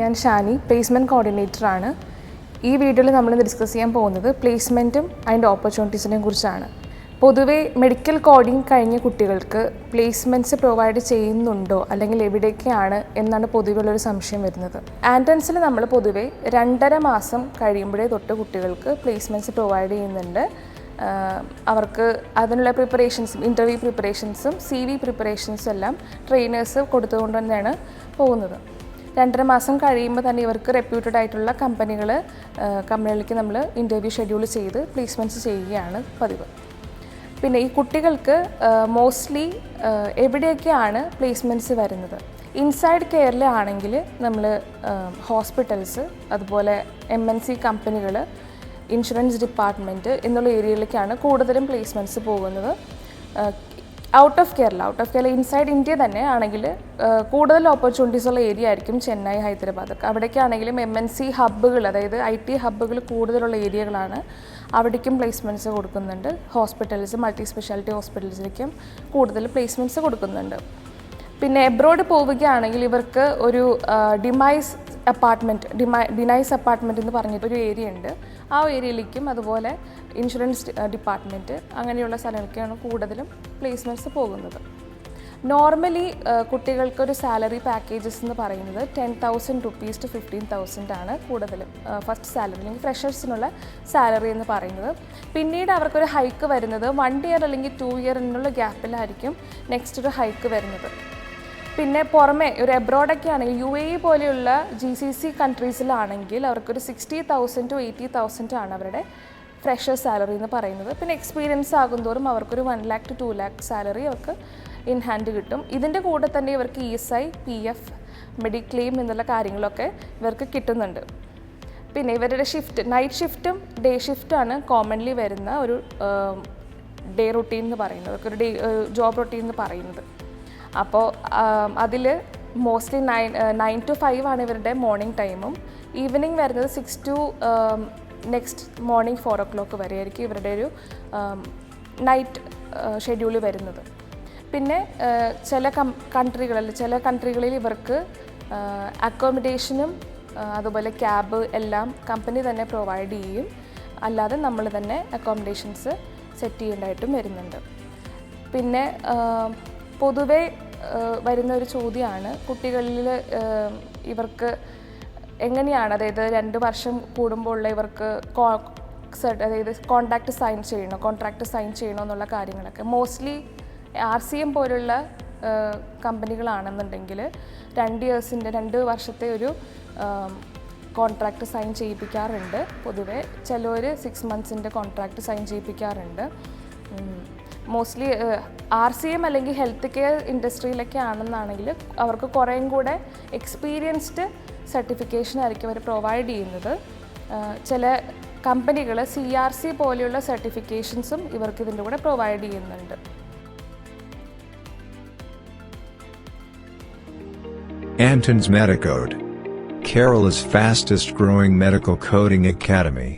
ഞാൻ ഷാനി, പ്ലേസ്മെൻറ്റ് കോർഡിനേറ്ററാണ്. ഈ വീഡിയോയിൽ നമ്മൾ ഡിസ്കസ് ചെയ്യാൻ പോകുന്നത് പ്ലേസ്മെൻറ്റും അതിൻ്റെ ഓപ്പർച്യൂണിറ്റീസിനെ കുറിച്ചാണ്. പൊതുവേ മെഡിക്കൽ കോഡിംഗ് കഴിഞ്ഞ കുട്ടികൾക്ക് പ്ലേസ്മെൻറ്റ്സ് പ്രൊവൈഡ് ചെയ്യുന്നുണ്ടോ അല്ലെങ്കിൽ എവിടെയൊക്കെയാണ് എന്നാണ് പൊതുവെയുള്ളൊരു സംശയം വരുന്നത്. ആൻട്രൻസിൽ നമ്മൾ പൊതുവേ 2.5 മാസം കഴിയുമ്പോഴേ തൊട്ട് കുട്ടികൾക്ക് പ്ലേസ്മെൻറ്റ്സ് പ്രൊവൈഡ് ചെയ്യുന്നുണ്ട്. അവർക്ക് അതിനുള്ള പ്രിപ്പറേഷൻസും ഇൻ്റർവ്യൂ പ്രിപ്പറേഷൻസും CV പ്രിപ്പറേഷൻസും എല്ലാം ട്രെയിനേഴ്സ് കൊടുത്തുകൊണ്ട് തന്നെയാണ് പോകുന്നത്. 2.5 മാസം കഴിയുമ്പോൾ തന്നെ ഇവർക്ക് റെപ്യൂട്ടഡ് ആയിട്ടുള്ള കമ്പനികളിലേക്ക് നമ്മൾ ഇൻ്റർവ്യൂ ഷെഡ്യൂൾ ചെയ്ത് പ്ലേസ്മെൻറ്റ്സ് ചെയ്യുകയാണ് പതിവ്. പിന്നെ ഈ കുട്ടികൾക്ക് മോസ്റ്റ്ലി എവിടെയൊക്കെയാണ് പ്ലേസ്മെൻറ്റ്സ് വരുന്നത്? ഇൻസൈഡ് കെയറിലാണെങ്കിൽ നമ്മൾ ഹോസ്പിറ്റൽസ്, അതുപോലെ MNC കമ്പനികൾ, ഇൻഷുറൻസ് ഡിപ്പാർട്ട്മെൻറ്റ് എന്നുള്ള ഏരിയയിലേക്കാണ് കൂടുതലും പ്ലേസ്മെൻറ്റ്സ് പോകുന്നത്. Out of Kerala inside India തന്നെ ആണെങ്കിൽ കൂടുതൽ ഓപ്പർച്യൂണിറ്റീസ് ഉള്ള ഏരിയ ആയിരിക്കും ചെന്നൈ, ഹൈദരാബാദ്. അവിടേക്കാണെങ്കിലും MNC ഹബ്ബുകൾ, അതായത് IT ഹബ്ബുകൾ കൂടുതലുള്ള ഏരിയകളാണ്. അവിടേക്കും പ്ലേസ്മെൻറ്റ്സ് കൊടുക്കുന്നുണ്ട്. ഹോസ്പിറ്റൽസ്, മൾട്ടി സ്പെഷ്യാലിറ്റി ഹോസ്പിറ്റൽസിലേക്കും കൂടുതൽ പ്ലേസ്മെൻറ്റ്സ് കൊടുക്കുന്നുണ്ട്. പിന്നെ എബ്രോഡ് പോവുകയാണെങ്കിൽ ഇവർക്ക് ഒരു ഡിനൈസ് അപ്പാർട്ട്മെൻറ്റ് എന്ന് പറഞ്ഞിട്ടൊരു ഏരിയ ഉണ്ട്. ആ ഏരിയയിലേക്കും അതുപോലെ ഇൻഷുറൻസ് ഡിപ്പാർട്ട്മെൻറ്റ് അങ്ങനെയുള്ള സ്ഥലങ്ങളിലേക്കാണ് കൂടുതലും പ്ലേസ്മെൻറ്റ്സ് പോകുന്നത്. നോർമലി കുട്ടികൾക്കൊരു സാലറി പാക്കേജസ് എന്ന് പറയുന്നത് 10,000 rupees to 15,000 ആണ് കൂടുതലും ഫസ്റ്റ് സാലറി അല്ലെങ്കിൽ ഫ്രഷേഴ്സിനുള്ള സാലറി എന്ന് പറയുന്നത്. പിന്നീട് അവർക്കൊരു ഹൈക്ക് വരുന്നത് 1 year അല്ലെങ്കിൽ 2 year എന്നുള്ള ഗ്യാപ്പിലായിരിക്കും നെക്സ്റ്റ് ഒരു ഹൈക്ക് വരുന്നത്. പിന്നെ പുറമെ ഒരു എബ്രോഡൊക്കെ ആണെങ്കിൽ UAE പോലെയുള്ള GCC കൺട്രീസിലാണെങ്കിൽ അവർക്കൊരു 60,000 to 80,000 ആണ് അവരുടെ ഫ്രഷർ സാലറി എന്ന് പറയുന്നത്. പിന്നെ എക്സ്പീരിയൻസ് ആകുന്തോറും അവർക്കൊരു 1 lakh to 2 lakh സാലറി അവർക്ക് ഇൻ ഹാൻഡ് കിട്ടും. ഇതിൻ്റെ കൂടെ തന്നെ ഇവർക്ക് ESI, PF, മെഡിക്ലെയിം എന്നുള്ള കാര്യങ്ങളൊക്കെ ഇവർക്ക് കിട്ടുന്നുണ്ട്. പിന്നെ ഇവരുടെ ഷിഫ്റ്റ്, നൈറ്റ് ഷിഫ്റ്റും ഡേ ഷിഫ്റ്റാണ് കോമൺലി വരുന്ന ഒരു ഡേ റൊട്ടീൻ എന്ന് പറയുന്നത്, ഒരു ജോബ് റൊട്ടീൻ എന്ന് പറയുന്നത്. അപ്പോൾ അതിൽ മോസ്റ്റ്ലി 9 to 5 ആണ് ഇവരുടെ മോർണിംഗ് ടൈമും. ഈവനിങ് വരുന്നത് 6 to നെക്സ്റ്റ് മോർണിംഗ് 4 o'clock വരെ ആയിരിക്കും ഇവരുടെ ഒരു നൈറ്റ് ഷെഡ്യൂൾ വരുന്നത്. പിന്നെ ചില കൺട്രികളിൽ ഇവർക്ക് അക്കോമഡേഷനും അതുപോലെ ക്യാബ് എല്ലാം കമ്പനി തന്നെ പ്രൊവൈഡ് ചെയ്യും. അല്ലാതെ നമ്മൾ തന്നെ അക്കോമഡേഷൻസ് സെറ്റ് ചെയ്യേണ്ടതായിട്ടും വരുന്നുണ്ട്. പിന്നെ പൊതുവേ വരുന്ന ഒരു ചോദ്യമാണ് കുട്ടികളിൽ ഇവർക്ക് എങ്ങനെയാണ്, അതായത് 2 വർഷം കൂടുമ്പോൾ ഇവർക്ക് അതായത് കോൺട്രാക്റ്റ് സൈൻ ചെയ്യണോ എന്നുള്ള കാര്യങ്ങളൊക്കെ. മോസ്റ്റ്ലി RCM പോലുള്ള കമ്പനികളാണെന്നുണ്ടെങ്കിൽ 2 വർഷത്തെ ഒരു കോൺട്രാക്റ്റ് സൈൻ ചെയ്യിപ്പിക്കാറുണ്ട്. പൊതുവെ ചിലവർ 6 months കോൺട്രാക്റ്റ് സൈൻ ചെയ്യിപ്പിക്കാറുണ്ട്. മോസ്റ്റ്ലി RCM അല്ലെങ്കിൽ ഹെൽത്ത് കെയർ ഇൻഡസ്ട്രിയിലൊക്കെ ആണെന്നാണെങ്കിൽ അവർക്ക് കുറേയും കൂടെ എക്സ്പീരിയൻസ്ഡ് സർട്ടിഫിക്കേഷൻ ആയിരിക്കും അവർ പ്രൊവൈഡ് ചെയ്യുന്നത്. ചില കമ്പനികൾ CRC പോലെയുള്ള സർട്ടിഫിക്കേഷൻസും ഇവർക്ക് ഇതിൻ്റെ കൂടെ പ്രൊവൈഡ് ചെയ്യുന്നുണ്ട്. Anton's Medicode, Kerala's fastest growing medical coding academy.